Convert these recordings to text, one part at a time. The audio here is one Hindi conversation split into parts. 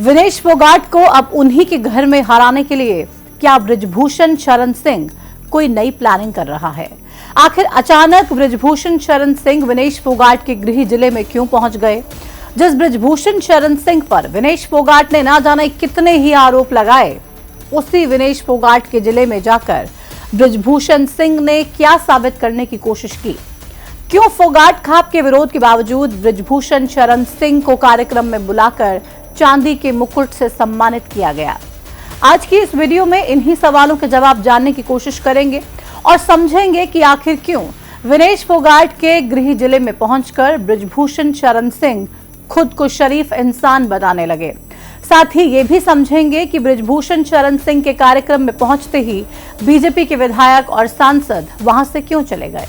विनेश फोगाट को अब उन्हीं के घर में हराने के लिए क्या बृजभूषण शरण सिंह कोई नई प्लानिंग कर रहा है? आखिर अचानक बृजभूषण शरण सिंह विनेश फोगाट के गृह जिले में क्यों पहुंच गए? जिस बृजभूषण शरण सिंह पर विनेश फोगाट ने ना जाने कितने ही आरोप लगाए, उसी विनेश फोगाट के जिले में जाकर बृजभूषण सिंह ने क्या साबित करने की कोशिश की? क्यों फोगाट खाप के विरोध के बावजूद बृजभूषण शरण सिंह को कार्यक्रम में बुलाकर चांदी के मुकुट से सम्मानित किया गया? आज की इस वीडियो में इन्हीं सवालों के जवाब जानने की कोशिश करेंगे और समझेंगे कि आखिर क्यों विनेश फोगाट के गृह जिले में पहुंचकर बृजभूषण शरण सिंह खुद को शरीफ इंसान बताने लगे। साथ ही ये भी समझेंगे कि बृजभूषण शरण सिंह के कार्यक्रम में पहुंचते ही बीजेपी के विधायक और सांसद वहां से क्यों चले गए।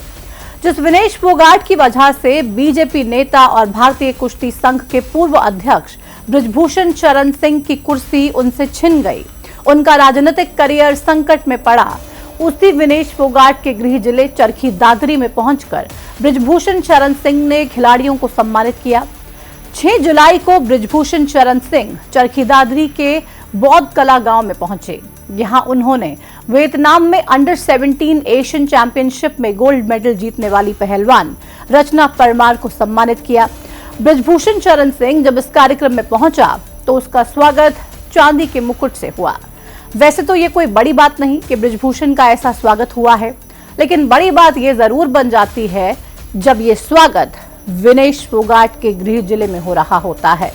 जिस विनेश फोगाट की वजह से बीजेपी नेता और भारतीय कुश्ती संघ के पूर्व अध्यक्ष बृजभूषण शरण सिंह की कुर्सी उनसे छिन गई, उनका राजनीतिक करियर संकट में पड़ा, उसी विनेश फोगाट के गृह जिले चरखी दादरी में पहुंचकर बृजभूषण शरण सिंह ने खिलाड़ियों को सम्मानित किया। 6 जुलाई को बृजभूषण शरण सिंह चरखी दादरी के बौद्ध कला गांव में पहुंचे। यहां उन्होंने वियतनाम में अंडर 17 एशियन चैंपियनशिप में गोल्ड मेडल जीतने वाली पहलवान रचना परमार को सम्मानित किया। बृजभूषण शरण सिंह जब इस कार्यक्रम में पहुंचा तो उसका स्वागत चांदी के मुकुट से हुआ। वैसे तो ये कोई बड़ी बात नहीं कि बृजभूषण का ऐसा स्वागत हुआ है, लेकिन बड़ी बात ये जरूर बन जाती है जब ये स्वागत विनेश फोगाट के गृह जिले में हो रहा होता है।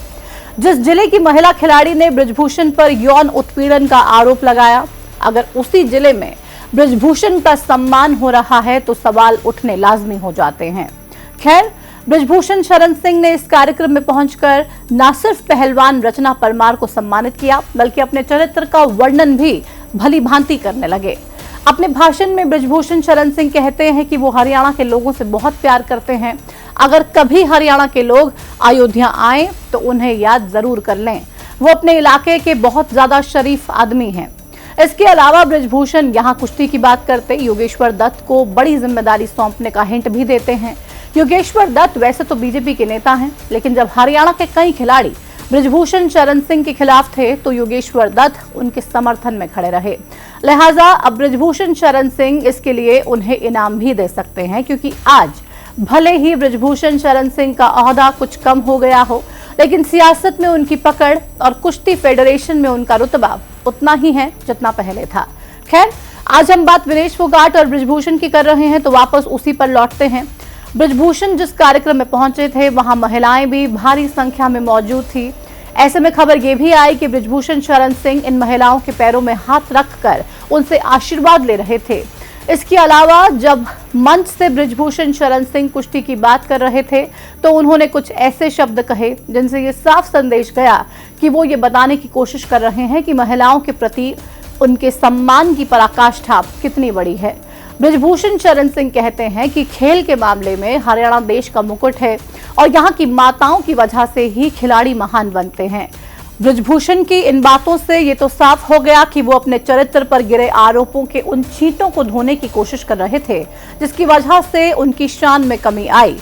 जिस जिले की महिला खिलाड़ी ने बृजभूषण पर यौन उत्पीड़न का आरोप लगाया, अगर उसी जिले में बृजभूषण का सम्मान हो रहा है तो सवाल उठने लाजमी हो जाते हैं। खैर, बृजभूषण शरण सिंह ने इस कार्यक्रम में पहुंचकर न सिर्फ पहलवान रचना परमार को सम्मानित किया, बल्कि अपने चरित्र का वर्णन भी भली भांति करने लगे। अपने भाषण में बृजभूषण शरण सिंह कहते हैं कि वो हरियाणा के लोगों से बहुत प्यार करते हैं। अगर कभी हरियाणा के लोग अयोध्या आए तो उन्हें याद जरूर कर लें। वो अपने इलाके के बहुत ज्यादा शरीफ आदमी हैं। इसके अलावा बृजभूषण यहाँ कुश्ती की बात करते योगेश्वर दत्त को बड़ी जिम्मेदारी सौंपने का हिंट भी देते हैं। योगेश्वर दत्त वैसे तो बीजेपी के नेता हैं, लेकिन जब हरियाणा के कई खिलाड़ी बृजभूषण शरण सिंह के खिलाफ थे तो योगेश्वर दत्त उनके समर्थन में खड़े रहे। लिहाजा अब बृजभूषण शरण सिंह इसके लिए उन्हें इनाम भी दे सकते हैं, क्योंकि आज भले ही बृजभूषण शरण सिंह का ओहदा कुछ कम हो गया हो, लेकिन सियासत में उनकी पकड़ और कुश्ती फेडरेशन में उनका रुतबा उतना ही है जितना पहले था। खैर, आज हम बात विनेश फोगाट और बृजभूषण की कर रहे हैं, तो वापस उसी पर लौटते हैं। बृजभूषण जिस कार्यक्रम में पहुंचे थे वहां महिलाएं भी भारी संख्या में मौजूद थी। ऐसे में खबर ये भी आई कि बृजभूषण शरण सिंह इन महिलाओं के पैरों में हाथ रखकर उनसे आशीर्वाद ले रहे थे। इसके अलावा जब मंच से बृजभूषण शरण सिंह कुश्ती की बात कर रहे थे तो उन्होंने कुछ ऐसे शब्द कहे जिनसे ये साफ संदेश गया कि वो ये बताने की कोशिश कर रहे हैं कि महिलाओं के प्रति उनके सम्मान की पराकाष्ठा कितनी बड़ी है। बृजभूषण शरण सिंह कहते हैं कि खेल के मामले में हरियाणा देश का मुकुट है और यहाँ की माताओं की वजह से ही खिलाड़ी महान बनते हैं। बृजभूषण की इन बातों से ये तो साफ हो गया कि वो अपने चरित्र पर गिरे आरोपों के उन छींटों को धोने की कोशिश कर रहे थे जिसकी वजह से उनकी शान में कमी आई।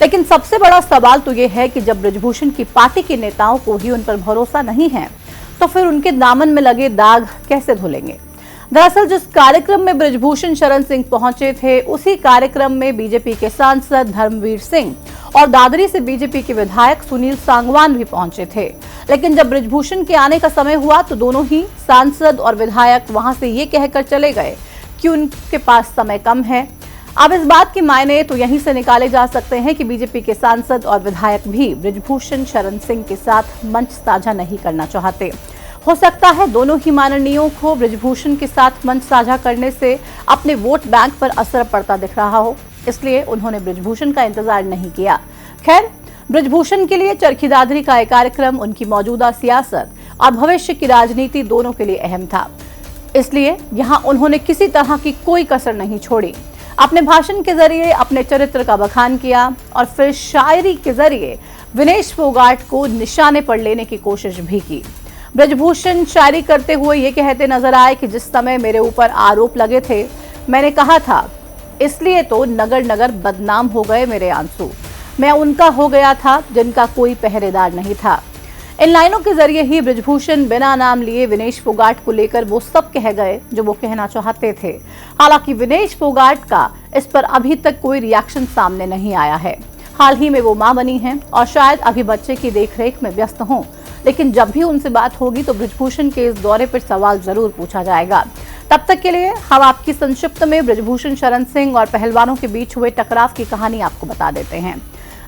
लेकिन सबसे बड़ा सवाल तो ये है कि जब बृजभूषण की पार्टी के नेताओं को ही उन पर भरोसा नहीं है तो फिर उनके दामन में लगे दाग कैसे धुलेंगे। दरअसल जिस कार्यक्रम में बृजभूषण शरण सिंह पहुंचे थे उसी कार्यक्रम में बीजेपी के सांसद धर्मवीर सिंह और दादरी से बीजेपी के विधायक सुनील सांगवान भी पहुंचे थे। लेकिन जब बृजभूषण के आने का समय हुआ तो दोनों ही सांसद और विधायक वहां से ये कहकर चले गए कि उनके पास समय कम है। अब इस बात के मायने तो यहीं से निकाले जा सकते हैं कि बीजेपी के सांसद और विधायक भी बृजभूषण शरण सिंह के साथ मंच साझा नहीं करना चाहते। हो सकता है दोनों ही माननीयों को बृजभूषण के साथ मंच साझा करने से अपने वोट बैंक पर असर पड़ता दिख रहा हो, इसलिए उन्होंने बृजभूषण का इंतजार नहीं किया। खैर, बृजभूषण के लिए चरखी दादरी का एक कार्यक्रम उनकी मौजूदा सियासत और भविष्य की राजनीति दोनों के लिए अहम था, इसलिए यहाँ उन्होंने किसी तरह की कोई कसर नहीं छोड़ी। अपने भाषण के जरिए अपने चरित्र का बखान किया और फिर शायरी के जरिए विनेश फोगाट को निशाने पर लेने की कोशिश भी की। बृजभूषण शायरी करते हुए ये कहते नजर आए कि जिस समय मेरे ऊपर आरोप लगे थे मैंने कहा था, इसलिए तो नगर नगर बदनाम हो गए मेरे आंसू। मैं उनका हो गया था जिनका कोई पहरेदार नहीं था। इन लाइनों के जरिए ही बृजभूषण बिना नाम लिए विनेश फोगाट को लेकर वो सब कह गए जो वो कहना चाहते थे। हालांकि विनेश फोगाट का इस पर अभी तक कोई रिएक्शन सामने नहीं आया है। हाल ही में वो मां बनी हैं और शायद अभी बच्चे की देखरेख में व्यस्त हों, लेकिन जब भी उनसे बात होगी तो बृजभूषण के इस दौरे पर सवाल जरूर पूछा जाएगा। तब तक के लिए हम आपकी संक्षिप्त में बृजभूषण शरण सिंह और पहलवानों के बीच हुए टकराव की कहानी आपको बता देते हैं।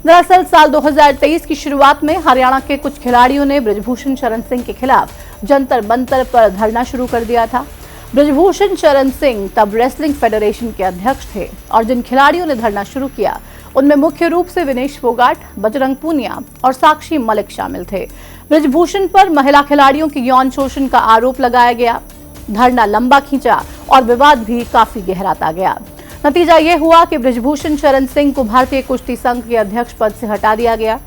दरअसल साल 2023 की शुरुआत में हरियाणा के कुछ खिलाड़ियों ने बृजभूषण शरण सिंह के खिलाफ जंतर मंतर पर धरना शुरू कर दिया था। बृजभूषण शरण सिंह तब रेसलिंग फेडरेशन के अध्यक्ष थे और जिन खिलाड़ियों ने धरना शुरू किया उनमें मुख्य रूप से विनेश फोगाट, बजरंग पूनिया और साक्षी मलिक शामिल थे। बृजभूषण पर महिला खिलाड़ियों के यौन शोषण का आरोप लगाया गया। धरना लंबा खींचा और विवाद भी काफी गहराता गया। नतीजा ये हुआ कि बृजभूषण शरण सिंह को भारतीय कुश्ती संघ के अध्यक्ष पद से हटा दिया गया।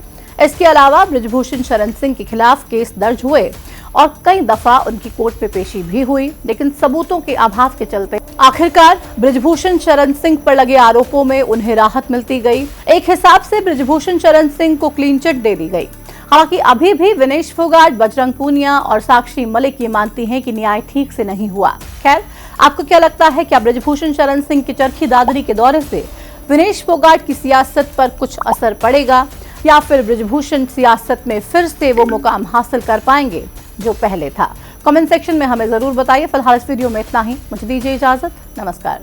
इसके अलावा बृजभूषण शरण सिंह के खिलाफ केस दर्ज हुए और कई दफा उनकी कोर्ट में पेशी भी हुई, लेकिन सबूतों के अभाव के चलते आखिरकार बृजभूषण शरण सिंह पर लगे आरोपों में उन्हें राहत मिलती गई। एक हिसाब से बृजभूषण शरण सिंह को क्लीन चिट दे दी गई। हालांकि अभी भी विनेश फोगाट, बजरंग पूनिया और साक्षी मलिक ये मानती हैं कि न्याय ठीक से नहीं हुआ। खैर, आपको क्या लगता है, क्या बृजभूषण शरण सिंह की चरखी दादरी के दौरे से विनेश फोगाट की सियासत पर कुछ असर पड़ेगा या फिर बृजभूषण सियासत में फिर से वो मुकाम हासिल कर पाएंगे जो पहले था? कमेंट सेक्शन में हमें जरूर बताइए। फिलहाल इस वीडियो में इतना ही। मुझे दीजिए इजाजत। नमस्कार।